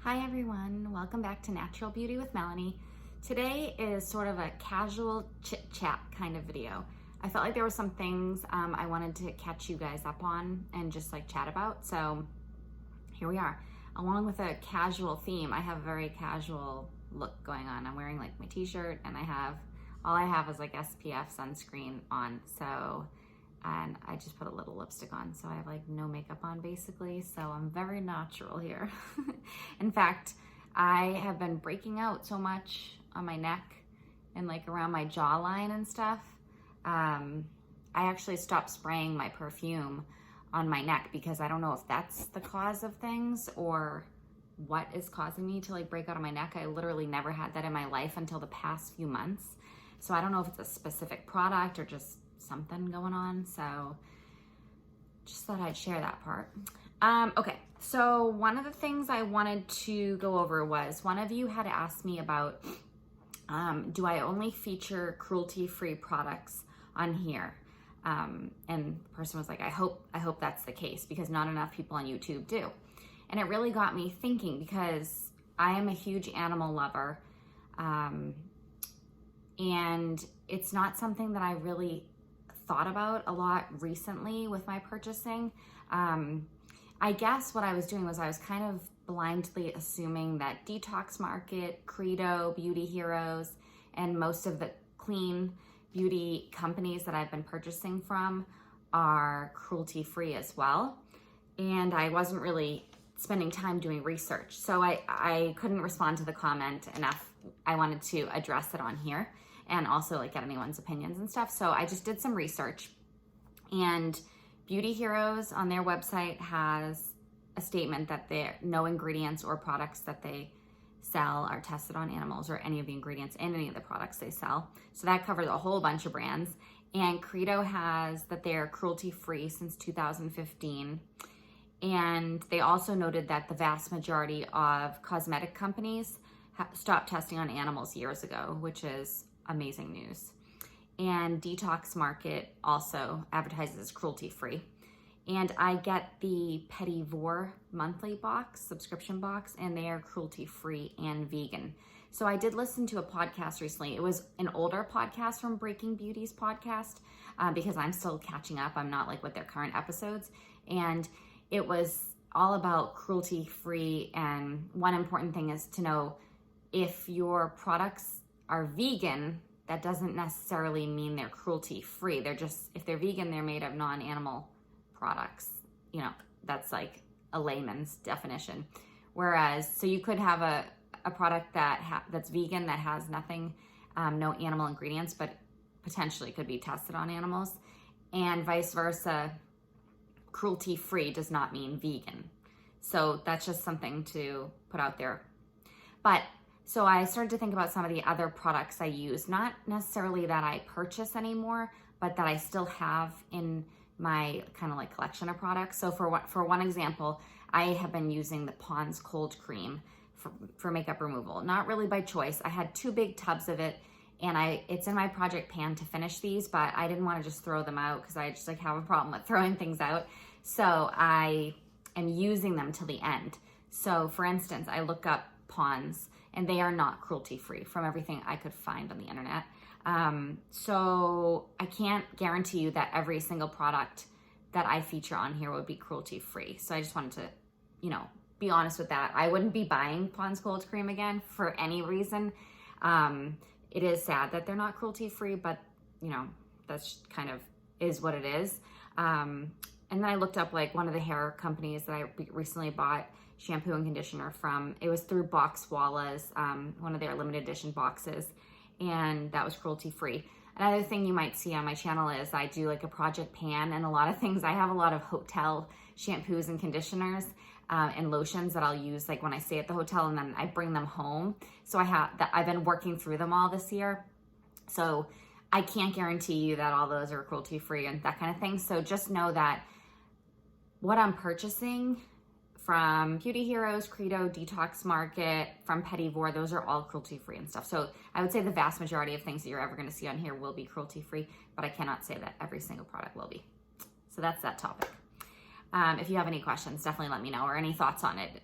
Hi everyone, welcome back to Natural Beauty with Melanie. Today is sort of a casual chit chat kind of video. I felt like there were some things I wanted to catch you guys up on and just like chat about. So here we are. Along with a casual theme, I have a very casual look going on. I'm wearing like my t-shirt and all I have is like SPF sunscreen on. And I just put a little lipstick on, so I have like no makeup on basically, so I'm very natural here. In fact, I have been breaking out so much on my neck and like around my jawline and stuff. I actually stopped spraying my perfume on my neck because I don't know if that's the cause of things or what is causing me to like break out on my neck. I literally never had that in my life until the past few months. So I don't know if it's a specific product or just something going on, so just thought I'd share that part. Okay, so one of the things I wanted to go over was one of you had asked me about do I only feature cruelty-free products on here? And the person was like, I hope that's the case because not enough people on YouTube do. And it really got me thinking because I am a huge animal lover, and it's not something that I really thought about a lot recently with my purchasing. I guess what I was doing was I was kind of blindly assuming that Detox Market, Credo, Beauty Heroes, and most of the clean beauty companies that I've been purchasing from are cruelty-free as well. And I wasn't really spending time doing research. So I couldn't respond to the comment enough. I wanted to address it on here and also like get anyone's opinions and stuff. So I just did some research, and Beauty Heroes on their website has a statement that no ingredients or products that they sell are tested on animals, or any of the ingredients in any of the products they sell. So that covers a whole bunch of brands. And Credo has that they're cruelty-free since 2015. And they also noted that the vast majority of cosmetic companies stopped testing on animals years ago, which is amazing news. And Detox Market also advertises as cruelty-free. And I get the Petit Vour monthly subscription box, and they are cruelty-free and vegan. So I did listen to a podcast recently. It was an older podcast from Breaking Beauty's podcast, because I'm still catching up. I'm not like with their current episodes. And it was all about cruelty-free. And one important thing is to know if your products are vegan, that doesn't necessarily mean they're cruelty-free. They're just, if they're vegan, they're made of non-animal products. You know, that's like a layman's definition. Whereas, so you could have a product that's vegan that has nothing, no animal ingredients, but potentially could be tested on animals. And vice versa, cruelty-free does not mean vegan. So that's just something to put out there. So I started to think about some of the other products I use, not necessarily that I purchase anymore, but that I still have in my kind of like collection of products. So for one example, I have been using the Pond's Cold Cream for makeup removal. Not really by choice. I had 2 big tubs of it, and it's in my project pan to finish these, but I didn't want to just throw them out because I just like have a problem with throwing things out. So I am using them till the end. So for instance, I look up Pond's, and they are not cruelty-free from everything I could find on the internet. So I can't guarantee you that every single product that I feature on here would be cruelty-free. So I just wanted to, be honest with that. I wouldn't be buying Pond's Cold Cream again for any reason. It is sad that they're not cruelty-free, but that's kind of is what it is. And then I looked up like one of the hair companies that I recently bought shampoo and conditioner from. It was through Boxwalla's, one of their limited edition boxes, and that was cruelty-free. Another thing you might see on my channel is I do like a project pan, and a lot of things. I have a lot of hotel shampoos and conditioners and lotions that I'll use like when I stay at the hotel, and then I bring them home. So I've been working through them all this year. So I can't guarantee you that all those are cruelty-free and that kind of thing. So just know that what I'm purchasing from Beauty Heroes, Credo, Detox Market, from Petit Vour, those are all cruelty-free and stuff. So I would say the vast majority of things that you're ever going to see on here will be cruelty-free, but I cannot say that every single product will be. So that's that topic. If you have any questions, definitely let me know, or any thoughts on it.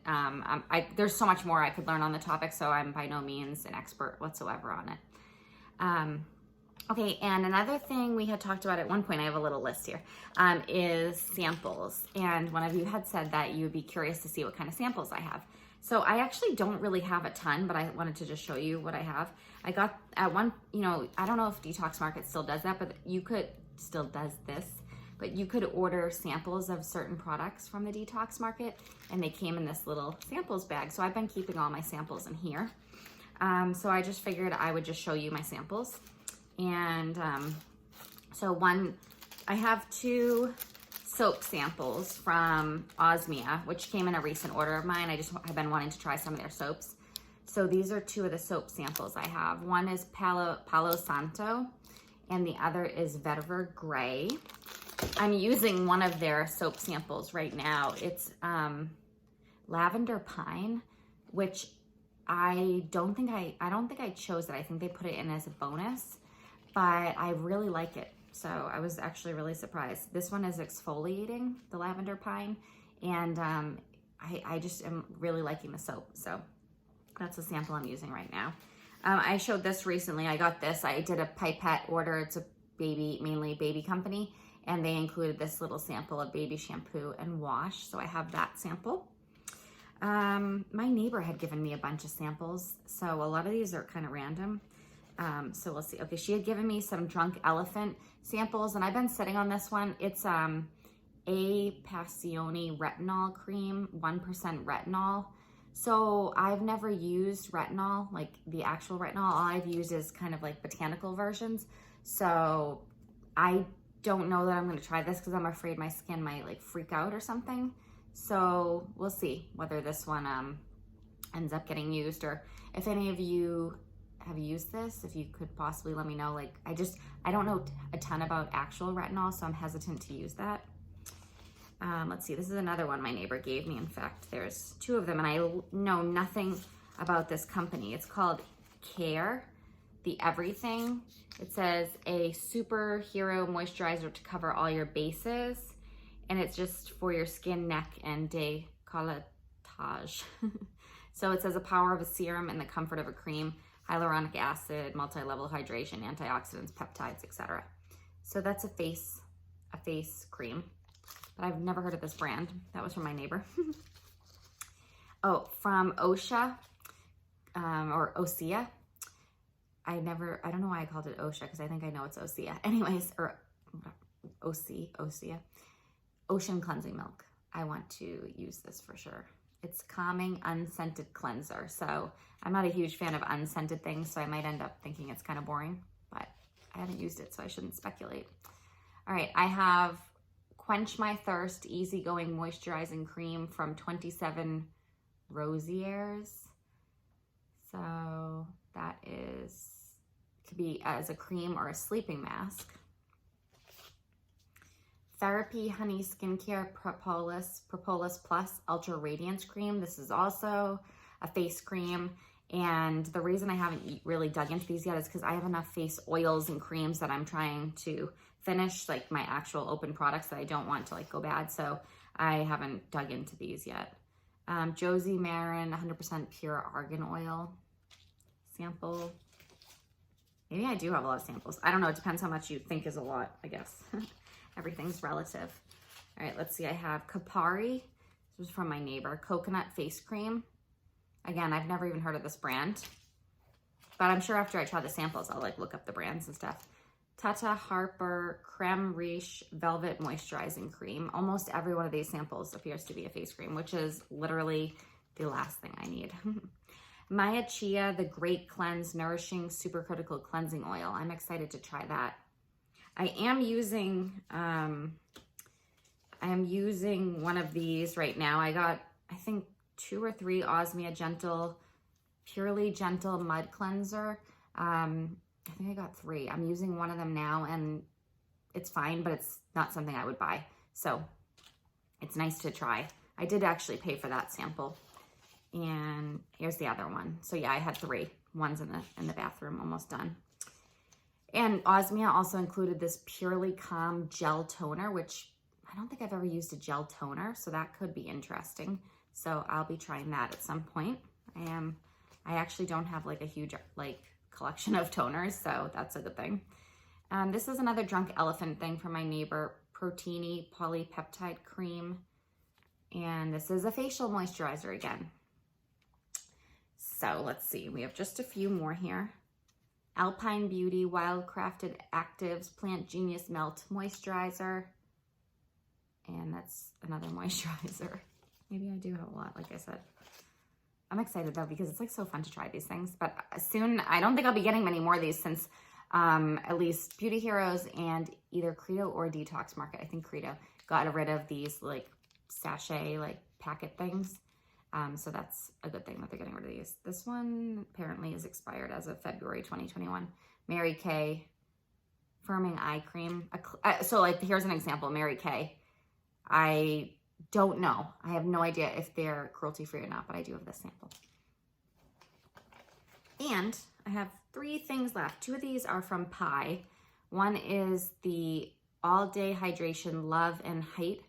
There's so much more I could learn on the topic, so I'm by no means an expert whatsoever on it. Okay, and another thing we had talked about at one point, I have a little list here, is samples. And one of you had said that you would be curious to see what kind of samples I have. So I actually don't really have a ton, but I wanted to just show you what I have. I got at one, I don't know if Detox Market still does that, but still does this, but you could order samples of certain products from the Detox Market, and they came in this little samples bag. So I've been keeping all my samples in here. So I just figured I would just show you my samples. And I have 2 soap samples from Osmia, which came in a recent order of mine. I've been wanting to try some of their soaps. So these are 2 of the soap samples I have. One is Palo Santo, and the other is Vetiver Gray. I'm using one of their soap samples right now. It's Lavender Pine, which I don't think I chose it. I think they put it in as a bonus, but I really like it. So I was actually really surprised. This one is exfoliating, the Lavender Pine, and I just am really liking the soap. So that's the sample I'm using right now. I showed this recently. I got this. I did a pipette order. It's a mainly baby company, and they included this little sample of baby shampoo and wash. So I have that sample. My neighbor had given me a bunch of samples, so a lot of these are kind of random. So we'll see. Okay, she had given me some Drunk Elephant samples, and I've been sitting on this one. It's A Passione retinol cream, 1% retinol. So I've never used retinol, like the actual retinol. All I've used is kind of like botanical versions. So I don't know that I'm going to try this because I'm afraid my skin might like freak out or something. So we'll see whether this one ends up getting used, or if any of you have used this, if you could possibly let me know. Like I don't know a ton about actual retinol, so I'm hesitant to use that. Let's see, this is another one my neighbor gave me. In fact, there's 2 of them, and I know nothing about this company. It's called Care, the Everything. It says a superhero moisturizer to cover all your bases, and it's just for your skin, neck, and décolletage. So it says a power of a serum and the comfort of a cream, hyaluronic acid, multi-level hydration, antioxidants, peptides, etc. So that's a face cream. But I've never heard of this brand. That was from my neighbor. Oh, from OSHA, or Osea. I don't know why I called it OSHA, because I think I know it's Osea. Anyways, or Osea. Ocean Cleansing Milk. I want to use this for sure. It's calming, unscented cleanser. So I'm not a huge fan of unscented things, so I might end up thinking it's kind of boring, but I haven't used it, so I shouldn't speculate. All right, I have Quench My Thirst Easygoing Moisturizing Cream from 27 Rosiers. So that could be as a cream or a sleeping mask. Therapy Honey Skincare Propolis Plus Ultra Radiance Cream. This is also a face cream. And the reason I haven't really dug into these yet is because I have enough face oils and creams that I'm trying to finish, like my actual open products that I don't want to like go bad. So I haven't dug into these yet. Josie Marin 100% pure argan oil sample. Maybe I do have a lot of samples. I don't know. It depends how much you think is a lot, I guess. Everything's relative. All right, let's see. I have Kapari. This was from my neighbor. Coconut face cream. Again, I've never even heard of this brand, but I'm sure after I try the samples, I'll like look up the brands and stuff. Tata Harper Creme Riche Velvet Moisturizing Cream. Almost every one of these samples appears to be a face cream, which is literally the last thing I need. Maya Chia, the Great Cleanse Nourishing Supercritical Cleansing Oil. I'm excited to try that. I am using one of these right now. I got, I think, 2 or 3 Osmia Purely Gentle Mud Cleanser. I think I got 3. I'm using one of them now, and it's fine, but it's not something I would buy. So it's nice to try. I did actually pay for that sample. And here's the other one. So yeah, I had 3. One's in the bathroom, almost done. And Osmia also included this Purely Calm Gel Toner, which I don't think I've ever used a gel toner, so that could be interesting. So I'll be trying that at some point. I actually don't have like a huge like collection of toners, so that's a good thing. This is another Drunk Elephant thing from my neighbor, Proteini Polypeptide Cream. And this is a facial moisturizer again. So let's see, we have just a few more here. Alpine Beauty Wildcrafted Actives Plant Genius Melt Moisturizer. And that's another moisturizer. Maybe I do have a lot, like I said. I'm excited though, because it's like so fun to try these things. But soon, I don't think I'll be getting many more of these since at least Beauty Heroes and either Credo or Detox Market, I think Credo, got rid of these like sachet, like packet things. So that's a good thing that they're getting rid of these. This one apparently is expired as of February 2021. Mary Kay Firming Eye Cream. So like, here's an example, Mary Kay. I don't know. I have no idea if they're cruelty-free or not, but I do have this sample. And I have 3 things left. 2 of these are from Pi. One is the All Day Hydration Love and Height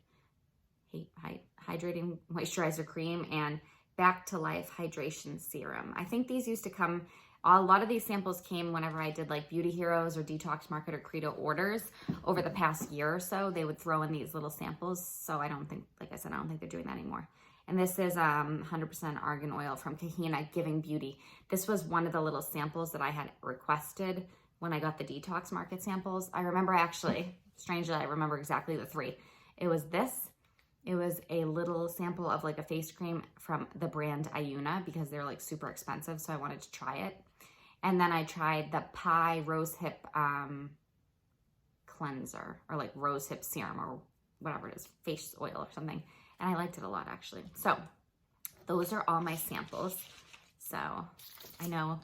Hydrating Moisturizer Cream and Back to Life Hydration Serum. I think these used to come, a lot of these samples came whenever I did like Beauty Heroes or Detox Market or Credo orders over the past year or so. They would throw in these little samples. So I don't think, like I said, I don't think they're doing that anymore. And this is 100% argan oil from Kahina Giving Beauty. This was one of the little samples that I had requested when I got the Detox Market samples. I remember actually, strangely, I remember exactly the 3. It was this. It was a little sample of like a face cream from the brand Ayuna because they're like super expensive. So I wanted to try it. And then I tried the Pi Rose Hip cleanser or like rose hip serum or whatever it is, face oil or something. And I liked it a lot actually. So those are all my samples. So I know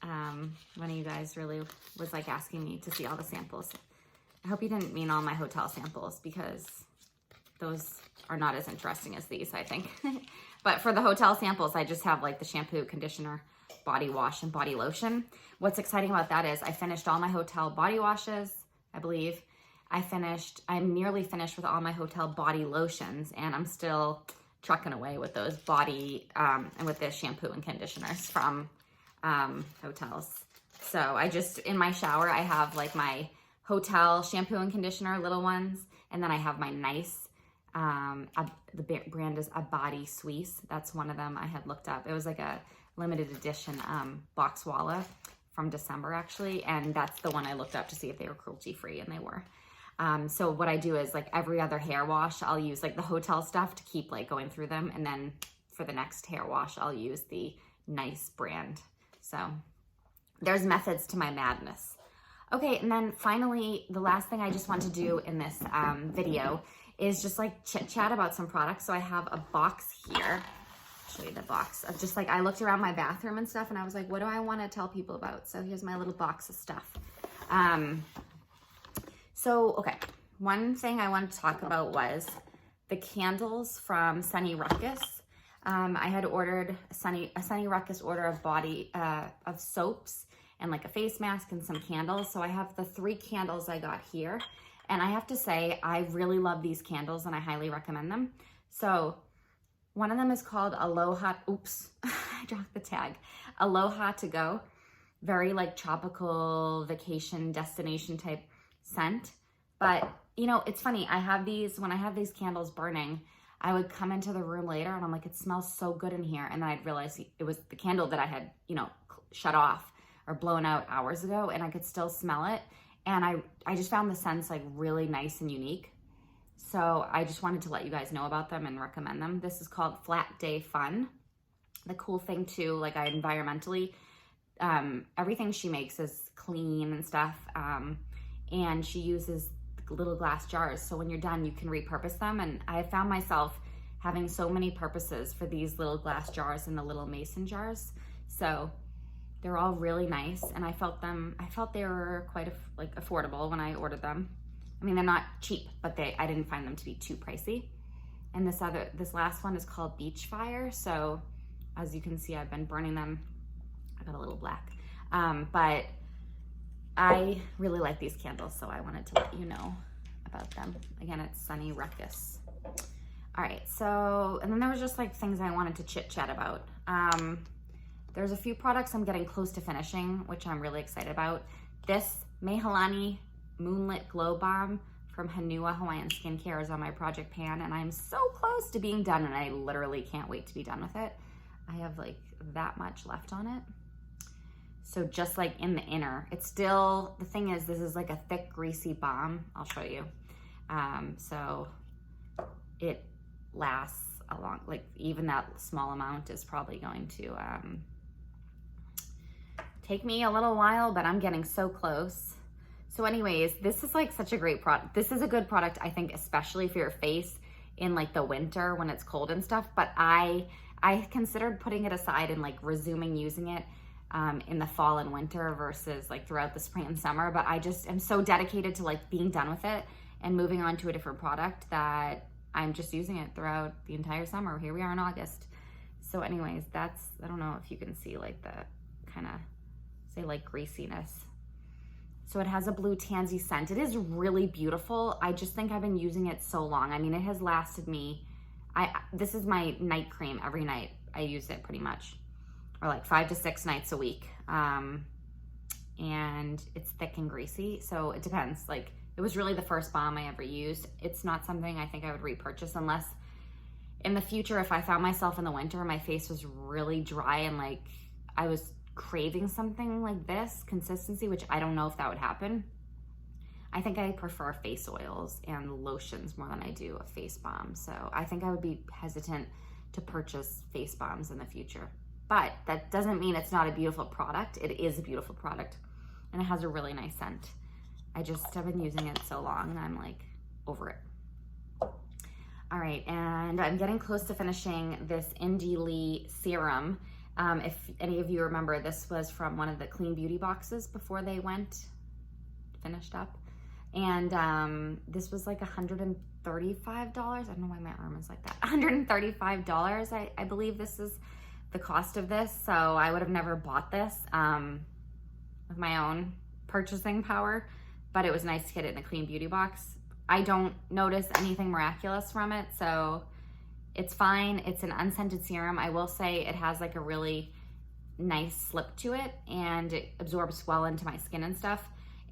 one of you guys really was like asking me to see all the samples. I hope you didn't mean all my hotel samples because those are not as interesting as these, I think. But for the hotel samples, I just have like the shampoo, conditioner, body wash, and body lotion. What's exciting about that is I finished all my hotel body washes, I believe. I'm nearly finished with all my hotel body lotions, and I'm still trucking away with those body, and with the shampoo and conditioners from hotels. So I just, in my shower, I have like my hotel shampoo and conditioner, little ones, and then I have my nice, the brand is Abadi Suisse. That's one of them I had looked up. It was like a limited edition box wallet from December actually, and that's the one I looked up to see if they were cruelty free, and they were. So what I do is like every other hair wash, I'll use like the hotel stuff to keep like going through them, and then for the next hair wash, I'll use the nice brand. So there's methods to my madness. Okay, and then finally, the last thing I just want to do in this video is just like chit chat about some products. So I have a box here. I'll show you the box of just like, I looked around my bathroom and stuff and I was like, what do I want to tell people about? So here's my little box of stuff. Okay, one thing I wanted to talk about was the candles from Sunny Ruckus. I had ordered a Sunny Ruckus order of soaps and like a face mask and some candles. So I have the 3 candles I got here. And I have to say, I really love these candles and I highly recommend them. So one of them is called Aloha, oops, I dropped the tag. Aloha to Go. Very like tropical vacation destination type scent. But you know, it's funny, I have these, when I have these candles burning, I would come into the room later and I'm like, it smells so good in here. And then I'd realize it was the candle that I had, you know, shut off or blown out hours ago, and I could still smell it. And I just found the scents like really nice and unique. So I just wanted to let you guys know about them and recommend them. This is called Flat Day Fun. The cool thing too, like environmentally, everything she makes is clean and stuff. And she uses little glass jars. So when you're done, you can repurpose them. And I found myself having so many purposes for these little glass jars and the little mason jars. So they're all really nice, and I felt they were quite affordable when I ordered them. I mean, they're not cheap, but I didn't find them to be too pricey. And this last one is called Beach Fire. So as you can see, I've been burning them. I got a little black, but I really like these candles, so I wanted to let you know about them. Again, it's Sunny Ruckus. All right, so, and then there was just like things I wanted to chit chat about. There's a few products I'm getting close to finishing, which I'm really excited about. This Mehalani Moonlit Glow Balm from Hanua Hawaiian Skincare is on my project pan, and I'm so close to being done, and I literally can't wait to be done with it. I have like that much left on it. So just like in the inner, it's still, the thing is, this is like a thick, greasy balm. I'll show you. So it lasts a long, like even that small amount is probably going to take me a little while, but I'm getting so close. So anyways, this is like such a great product. This is a good product, I think, especially for your face in like the winter when it's cold and stuff, but I considered putting it aside and like resuming using it in the fall and winter versus like throughout the spring and summer. But I just am so dedicated to like being done with it and moving on to a different product that I'm just using it throughout the entire summer. Here we are in August. So anyways, that's, I don't know if you can see like the kind of, say like greasiness. So it has a blue tansy scent. It is really beautiful. I just think I've been using it so long. I mean, it has lasted me, this is my night cream every night. I use it pretty much, or like 5 to 6 nights a week. And it's thick and greasy, so it depends. Like, it was really the first balm I ever used. It's not something I think I would repurchase unless in the future, if I found myself in the winter, my face was really dry and like I was craving something like this consistency, which I don't know if that would happen. I think I prefer face oils and lotions more than I do a face balm. So I think I would be hesitant to purchase face balms in the future. But that doesn't mean it's not a beautiful product. It is a beautiful product and it has a really nice scent. I just have been using it so long and I'm like over it. All right, and I'm getting close to finishing this Indie Lee serum. If any of you remember, this was from one of the Clean Beauty boxes before they finished up. And this was like $135. I don't know why my arm is like that. $135, I believe this is the cost of this. So I would have never bought this with my own purchasing power, but it was nice to get it in the Clean Beauty box. I don't notice anything miraculous from it, so it's fine. It's an unscented serum. I will say it has like a really nice slip to it and it absorbs well into my skin and stuff.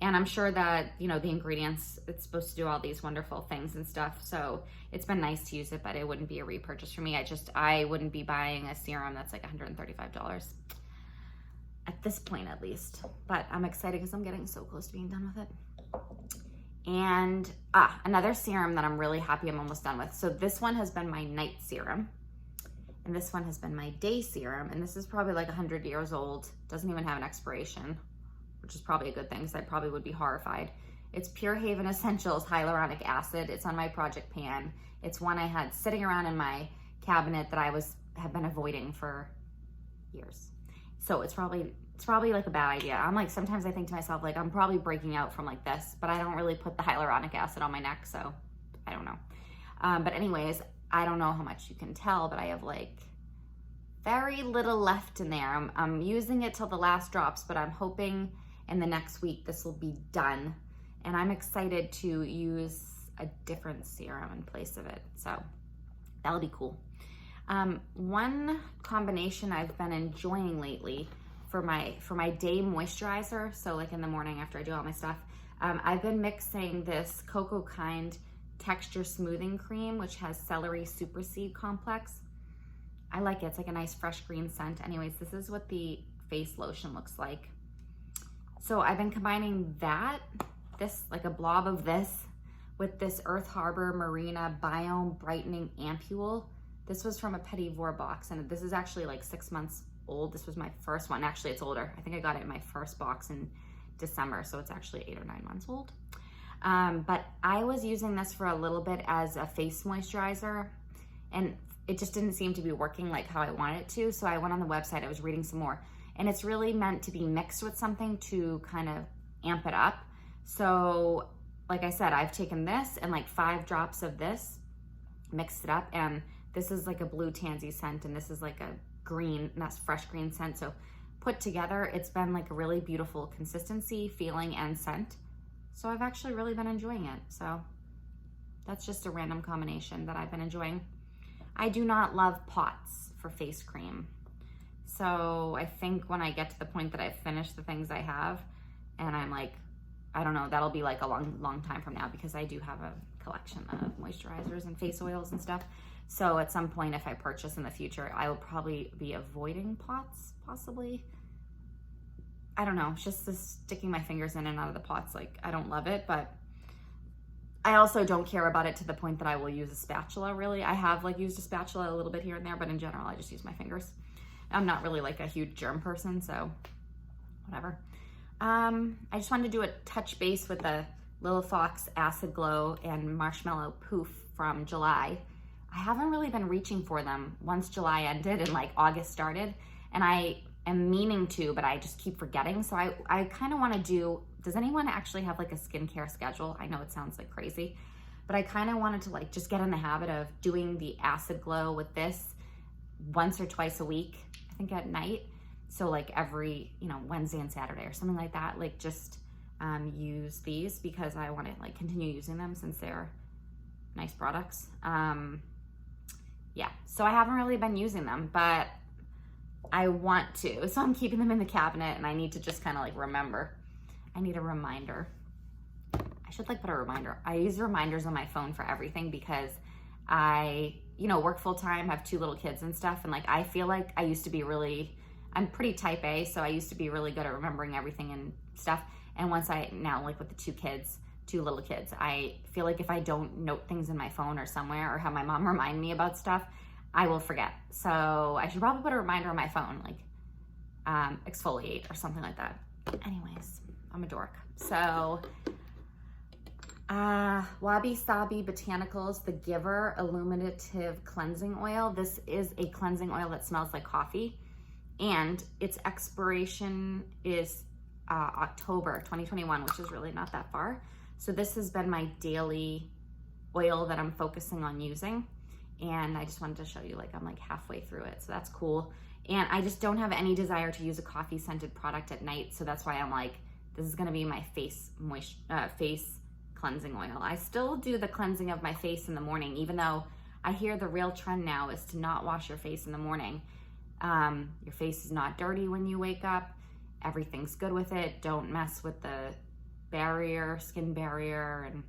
And I'm sure that, you know, the ingredients, it's supposed to do all these wonderful things and stuff. So it's been nice to use it, but it wouldn't be a repurchase for me. I wouldn't be buying a serum that's like $135 at this point, at least. But I'm excited because I'm getting so close to being done with it. And another serum that I'm really happy I'm almost done with. So this one has been my night serum. And this one has been my day serum. And this is probably like 100 years old. Doesn't even have an expiration, which is probably a good thing because I probably would be horrified. It's Pure Haven Essentials Hyaluronic Acid. It's on my project pan. It's one I had sitting around in my cabinet that I have been avoiding for years. So it's probably like a bad idea. I'm like, sometimes I think to myself, like, I'm probably breaking out from like this, but I don't really put the hyaluronic acid on my neck, so I don't know. But anyways, I don't know how much you can tell, but I have like very little left in there. I'm using it till the last drops, but I'm hoping in the next week this will be done. And I'm excited to use a different serum in place of it. So that'll be cool. One combination I've been enjoying lately for my day moisturizer, so like in the morning after I do all my stuff, I've been mixing this Cocoa Kind Texture Smoothing Cream, which has Celery Super Seed Complex. I like it. It's like a nice fresh green scent. Anyways, this is what the face lotion looks like. So I've been combining this like a blob of this with this Earth Harbor Marina Biome Brightening Ampule. This was from a Petit Vour box, and this is actually like 6 months old. This was my first one. Actually, it's older. I think I got it in my first box in December, so it's actually 8 or 9 months old. But I was using this for a little bit as a face moisturizer, and it just didn't seem to be working like how I wanted it to. So I went on the website, I was reading some more, and it's really meant to be mixed with something to kind of amp it up. So like I said, I've taken this and like 5 drops of this, mixed it up, and this is like a blue tansy scent, and this is like a green, and that's fresh green scent. So put together, it's been like a really beautiful consistency, feeling, and scent. So I've actually really been enjoying it. So that's just a random combination that I've been enjoying. I do not love pots for face cream. So I think when I get to the point that I've finished the things I have, and I'm like, I don't know, that'll be like a long time from now, because I do have a collection of moisturizers and face oils and stuff. So at some point, if I purchase in the future, I will probably be avoiding pots, possibly. I don't know, it's just this sticking my fingers in and out of the pots. Like, I don't love it, but I also don't care about it to the point that I will use a spatula, really. I have like used a spatula a little bit here and there, but in general, I just use my fingers. I'm not really like a huge germ person, so whatever. I just wanted to do a touch base with the Little Fox Acid Glow and Marshmallow Poof from July. I haven't really been reaching for them once July ended and like August started, and I am meaning to, but I just keep forgetting. So I kind of want to do, does anyone actually have like a skincare schedule? I know it sounds like crazy, but I kind of wanted to like just get in the habit of doing the Acid Glow with this once or twice a week, I think at night. So like every, you know, Wednesday and Saturday or something like that, like just use these, because I want to like continue using them since they're nice products. Yeah, so I haven't really been using them, but I want to. So I'm keeping them in the cabinet, and I need to just kind of like remember. I need a reminder. I should like put a reminder. I use reminders on my phone for everything, because I, you know, work full time, have 2 little kids and stuff. And like, I feel like I used to be really, I'm pretty type A. So I used to be really good at remembering everything and stuff. And once now like with the 2 little kids, I feel like if I don't note things in my phone or somewhere, or have my mom remind me about stuff, I will forget. So I should probably put a reminder on my phone, like exfoliate or something like that. Anyways, I'm a dork. So Wabi Sabi Botanicals, the Giver Illuminative Cleansing Oil. This is a cleansing oil that smells like coffee, and its expiration is October 2021, which is really not that far. So this has been my daily oil that I'm focusing on using. And I just wanted to show you, like, I'm like halfway through it. So that's cool. And I just don't have any desire to use a coffee scented product at night. So that's why I'm like, this is gonna be my face cleansing oil. I still do the cleansing of my face in the morning, even though I hear the real trend now is to not wash your face in the morning. Your face is not dirty when you wake up. Everything's good with it. Don't mess with the skin barrier and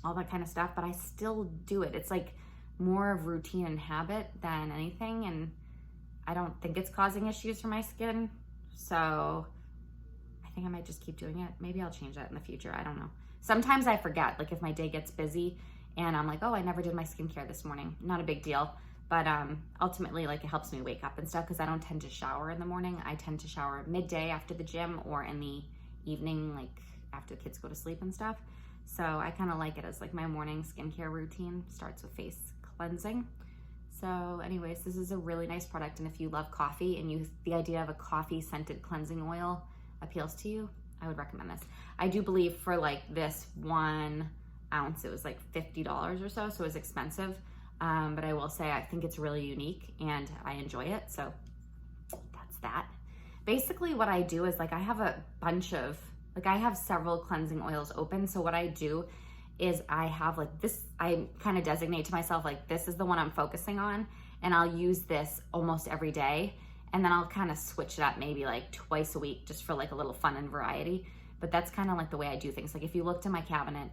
all that kind of stuff, but I still do it. It's like more of routine and habit than anything, and I don't think it's causing issues for my skin. So I think I might just keep doing it. Maybe I'll change that in the future. I don't know. Sometimes I forget, like if my day gets busy and I'm like, oh, I never did my skincare this morning. Not a big deal. But ultimately, like, it helps me wake up and stuff, because I don't tend to shower in the morning. I tend to shower midday after the gym, or in the evening, like after the kids go to sleep and stuff. So I kind of like it as like my morning skincare routine starts with face cleansing. So anyways, this is a really nice product. And if you love coffee and the idea of a coffee scented cleansing oil appeals to you, I would recommend this. I do believe for like this 1 ounce, it was like $50 or so. So it was expensive. But I will say, I think it's really unique and I enjoy it. So that's that. Basically what I do is, like, I have a bunch of, like, I have several cleansing oils open. So what I do is I have like this, I kind of designate to myself, like, this is the one I'm focusing on, and I'll use this almost every day. And then I'll kind of switch it up maybe like twice a week, just for like a little fun and variety. But that's kind of like the way I do things. Like if you looked in my cabinet,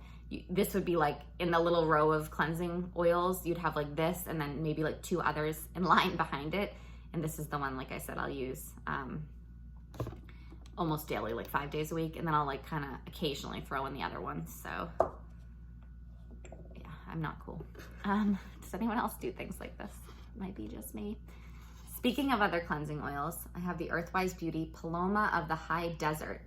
this would be like in the little row of cleansing oils, you'd have like this and then maybe like 2 others in line behind it. And this is the one, like I said, I'll use almost daily, like 5 days a week. And then I'll like kind of occasionally throw in the other ones. So yeah, I'm not cool. Does anyone else do things like this? Might be just me. Speaking of other cleansing oils, I have the Earthwise Beauty Paloma of the High Desert.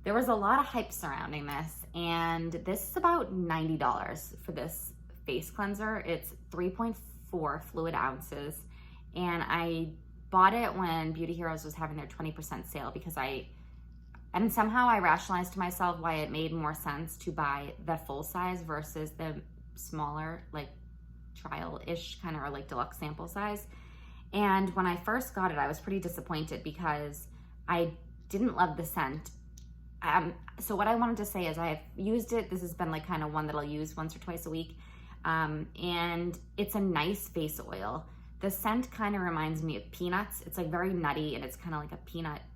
There was a lot of hype surrounding this, and this is about $90 for this face cleanser. It's 3.4 fluid ounces, and I bought it when Beauty Heroes was having their 20% sale, because and somehow I rationalized to myself why it made more sense to buy the full size versus the smaller, like trial-ish kind of, or like deluxe sample size. And when I first got it, I was pretty disappointed because I didn't love the scent. So what I wanted to say is I've used it. This has been like kind of one that I'll use once or twice a week. And it's a nice face oil. The scent kind of reminds me of peanuts. It's like very nutty, and it's kind of like a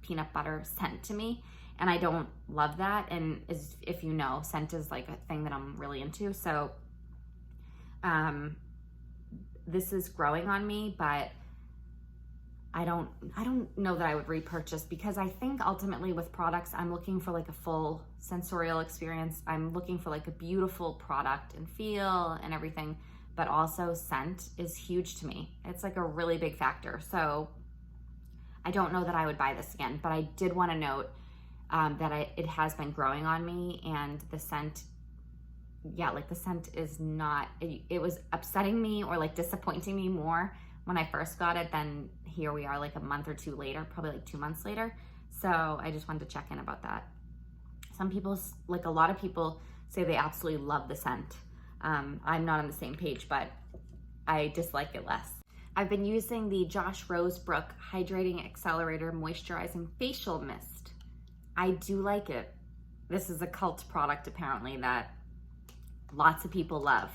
peanut butter scent to me. And I don't love that. And if you know, scent is like a thing that I'm really into. So this is growing on me, but I don't know that I would repurchase, because I think ultimately with products, I'm looking for like a full sensorial experience. I'm looking for like a beautiful product and feel and everything, but also scent is huge to me. It's like a really big factor. So I don't know that I would buy this again, but I did want to note that it has been growing on me, and the scent, yeah, like the scent is not, it was upsetting me or like disappointing me more when I first got it than here we are like a month or two later, probably like 2 months later. So I just wanted to check in about that. Some people, like a lot of people, say they absolutely love the scent. I'm not on the same page, but I dislike it less. I've been using the Josh Rosebrook Hydrating Accelerator Moisturizing Facial Mist. I do like it. This is a cult product apparently that lots of people love.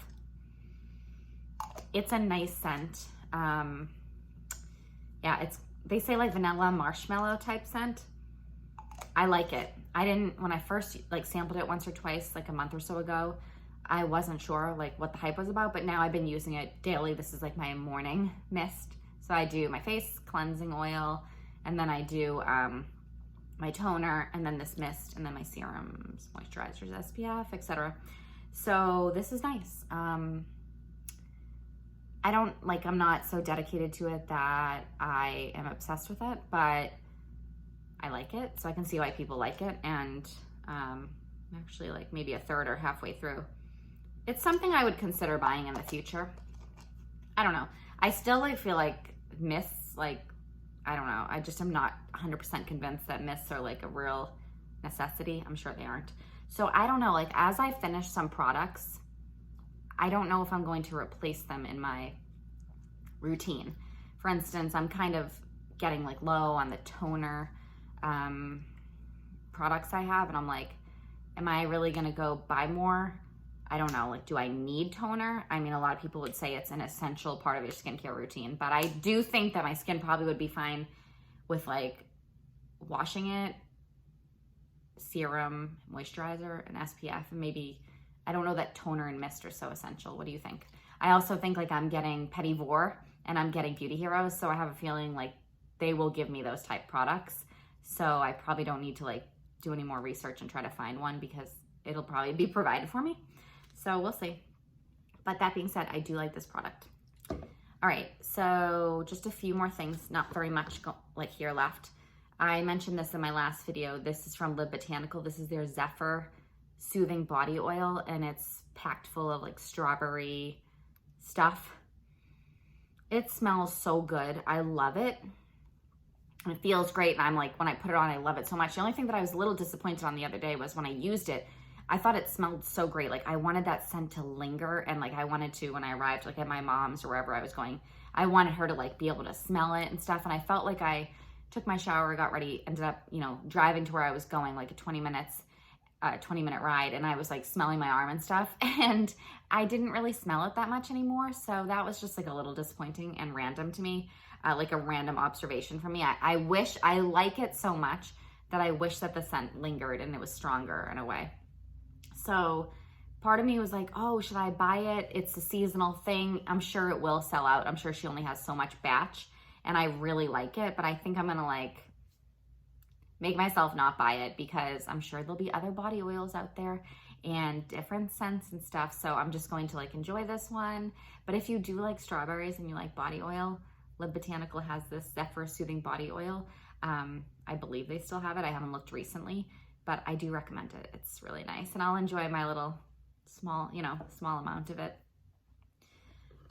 It's a nice scent. Yeah, they say like vanilla marshmallow type scent. I like it. When I first like sampled it once or twice, like a month or so ago, I wasn't sure like what the hype was about, but now I've been using it daily. This is like my morning mist. So I do my face cleansing oil, and then I do my toner, and then this mist, and then my serums, moisturizers, SPF, etc. So this is nice. I'm not so dedicated to it that I am obsessed with it, but I like it. So I can see why people like it. And I'm actually like maybe a third or halfway through. It's something I would consider buying in the future. I don't know. I still like feel like mists, like, I don't know. I just am not 100% convinced that mists are like a real necessity. I'm sure they aren't. So I don't know, like as I finish some products, I don't know if I'm going to replace them in my routine. For instance, I'm kind of getting like low on the toner products I have, and I'm like, am I really gonna go buy more? I don't know, like do I need toner? I mean, a lot of people would say it's an essential part of your skincare routine, but I do think that my skin probably would be fine with like washing it, serum, moisturizer, and SPF, and maybe, I don't know that toner and mist are so essential. What do you think? I also think like I'm getting Petit Vour and I'm getting Beauty Heroes, so I have a feeling like they will give me those type products. So I probably don't need to like do any more research and try to find one, because it'll probably be provided for me. So we'll see. But that being said, I do like this product. All right, so just a few more things, not very much like here left. I mentioned this in my last video. This is from Live Botanical. This is their Zephyr Soothing Body Oil, and it's packed full of like strawberry stuff. It smells so good. I love it. And it feels great. And I'm like, when I put it on, I love it so much. The only thing that I was a little disappointed on the other day was when I used it, I thought it smelled so great. Like I wanted that scent to linger, and like I wanted to, when I arrived like at my mom's or wherever I was going, I wanted her to like be able to smell it and stuff. And I felt like I took my shower, got ready, ended up, driving to where I was going, like a 20-minute ride, and I was like smelling my arm and stuff, and I didn't really smell it that much anymore. So that was just like a little disappointing and random to me, like a random observation from me. I wish, I like it so much that I wish that the scent lingered and it was stronger in a way. So part of me was like, oh, should I buy it? It's a seasonal thing. I'm sure it will sell out. I'm sure she only has so much batch, and I really like it, but I think I'm gonna like make myself not buy it, because I'm sure there'll be other body oils out there and different scents and stuff. So I'm just going to like enjoy this one. But if you do like strawberries and you like body oil, Live Botanical has this Zephyr Soothing Body Oil. I believe they still have it. I haven't looked recently, but I do recommend it. It's really nice, and I'll enjoy my little small amount of it.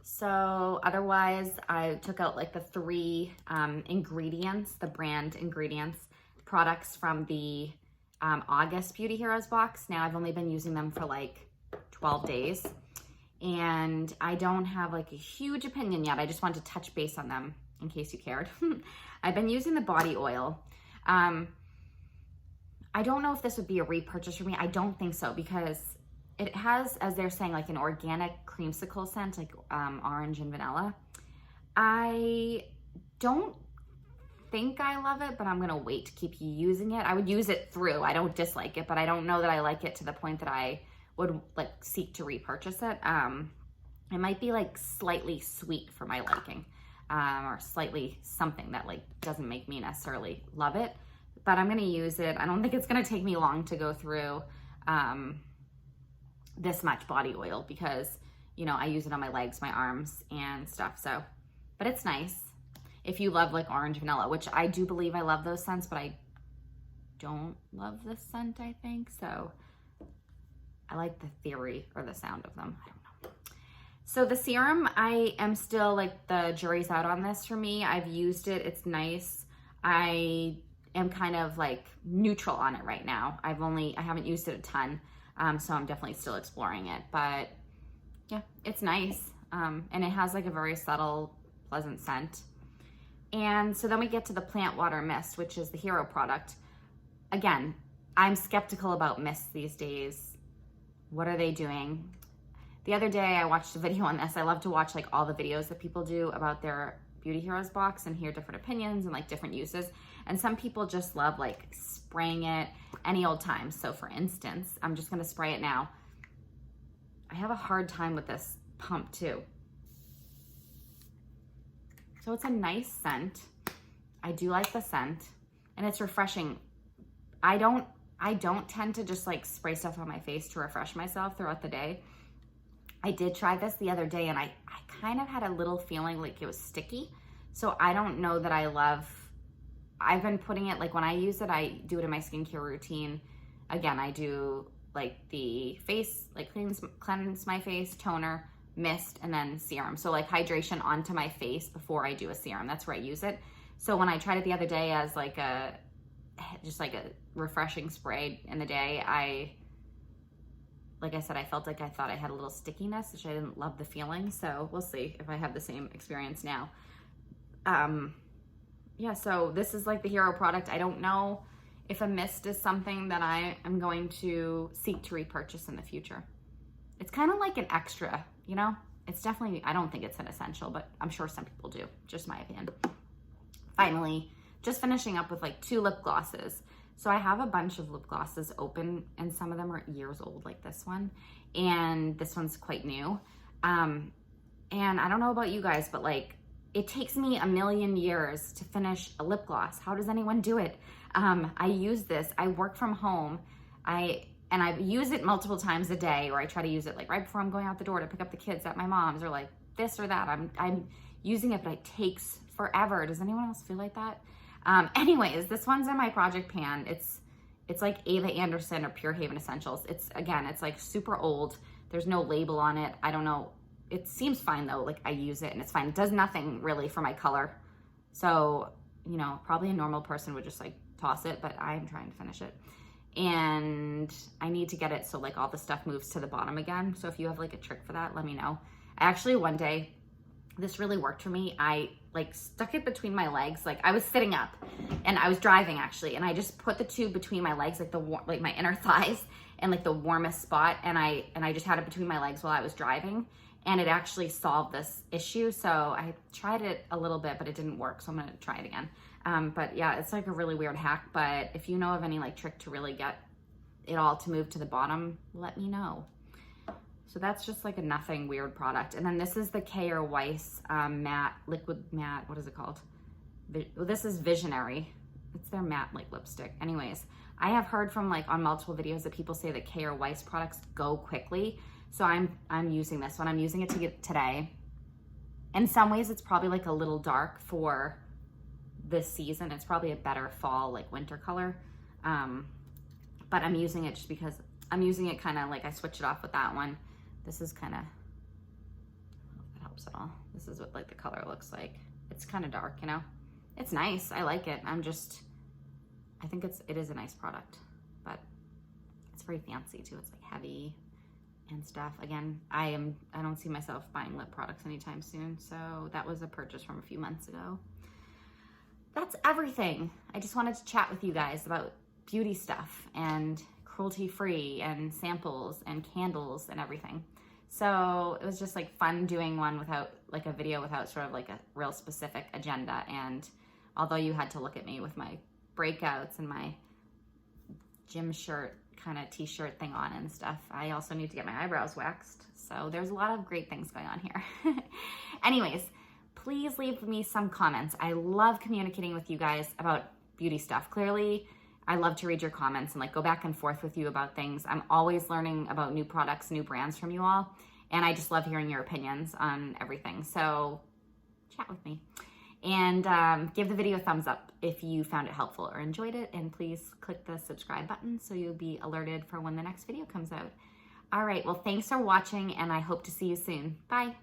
So otherwise, I took out like the 3 ingredients, the brand ingredients, products from the August Beauty Heroes box. Now I've only been using them for like 12 days, and I don't have like a huge opinion yet. I just wanted to touch base on them in case you cared. I've been using the body oil. I don't know if this would be a repurchase for me. I don't think so, because it has, as they're saying, like an organic creamsicle scent, like orange and vanilla. I don't think I love it, but I'm gonna wait to keep using it. I would use it through. I don't dislike it, but I don't know that I like it to the point that I would like seek to repurchase it. It might be like slightly sweet for my liking, or slightly something that like doesn't make me necessarily love it, but I'm gonna use it. I don't think it's gonna take me long to go through this much body oil, because, you know, I use it on my legs, my arms and stuff. So, but it's nice. If you love like orange vanilla, which I do believe I love those scents, but I don't love this scent, I think. So I like the theory or the sound of them. I don't know. So the serum, I am still like, the jury's out on this for me. I've used it, it's nice. I am kind of like neutral on it right now. I haven't used it a ton. So I'm definitely still exploring it, but yeah, it's nice. And it has like a very subtle, pleasant scent. And so then we get to the plant water mist, which is the hero product. Again, I'm skeptical about mists these days. What are they doing? The other day I watched a video on this. I love to watch like all the videos that people do about their Beauty Heroes box and hear different opinions and like different uses. And some people just love like spraying it any old time. So for instance, I'm just gonna spray it now. I have a hard time with this pump too. So it's a nice scent. I do like the scent, and it's refreshing. I don't tend to just like spray stuff on my face to refresh myself throughout the day. I did try this the other day, and I kind of had a little feeling like it was sticky. So I don't know that I've been putting it, like when I use it, I do it in my skincare routine. Again, I do like the face, like cleanse my face, toner, mist, and then serum. So like hydration onto my face before I do a serum. That's where I use it. So when I tried it the other day as like just like a refreshing spray in the day, like I said, I felt like I thought I had a little stickiness, which I didn't love the feeling. So we'll see if I have the same experience now. Yeah, so this is like the hero product. I don't know if a mist is something that I am going to seek to repurchase in the future. It's kind of like an extra, you know? It's definitely, I don't think it's an essential, but I'm sure some people do, just my opinion. Finally, just finishing up with like 2 lip glosses. So I have a bunch of lip glosses open, and some of them are years old, like this one. And this one's quite new. And I don't know about you guys, but like, it takes me a million years to finish a lip gloss. How does anyone do it? I use this, I work from home. I use it multiple times a day, or I try to use it like right before I'm going out the door to pick up the kids at my mom's, or like this or that. I'm using it, but it takes forever. Does anyone else feel like that? Anyways, this one's in my project pan. It's like Ava Anderson or Pure Haven Essentials. It's like super old. There's no label on it. I don't know. It seems fine though. Like I use it and it's fine. It does nothing really for my color. So, you know, probably a normal person would just like toss it, but I'm trying to finish it. And I need to get it so like all the stuff moves to the bottom again. So if you have like a trick for that, let me know. Actually, one day, this really worked for me. I like stuck it between my legs. Like I was sitting up and I was driving actually, and I just put the tube between my legs, like my inner thighs and like the warmest spot. And I just had it between my legs while I was driving, and it actually solved this issue. So I tried it a little bit, but it didn't work. So I'm gonna try it again. But yeah, it's like a really weird hack, but if you know of any like trick to really get it all to move to the bottom, let me know. So that's just like a nothing weird product. And then this is the K or Weiss matte, liquid matte, what is it called? This is Visionary. It's their matte like lipstick. Anyways, I have heard from like on multiple videos that people say that K or Weiss products go quickly. So I'm using this one. I'm using it today. In some ways, it's probably like a little dark for this season. It's probably a better fall, like winter color. But I'm using it just because I'm using it kind of like I switch it off with that one. This is kind of, I don't know if that helps at all. This is what like the color looks like. It's kind of dark, you know? It's nice, I like it. I think it is a nice product, but it's very fancy too. It's like heavy and stuff. Again, I don't see myself buying lip products anytime soon. So that was a purchase from a few months ago. That's everything. I just wanted to chat with you guys about beauty stuff and cruelty-free and samples and candles and everything. So it was just like fun doing one without like a video without sort of like a real specific agenda. And although you had to look at me with my breakouts and my gym shirt kind of t-shirt thing on and stuff, I also need to get my eyebrows waxed. So there's a lot of great things going on here. Anyways, please leave me some comments. I love communicating with you guys about beauty stuff. Clearly, I love to read your comments and like go back and forth with you about things. I'm always learning about new products, new brands from you all. And I just love hearing your opinions on everything. So chat with me. And give the video a thumbs up if you found it helpful or enjoyed it. And please click the subscribe button so you'll be alerted for when the next video comes out. All right, well, thanks for watching and I hope to see you soon. Bye.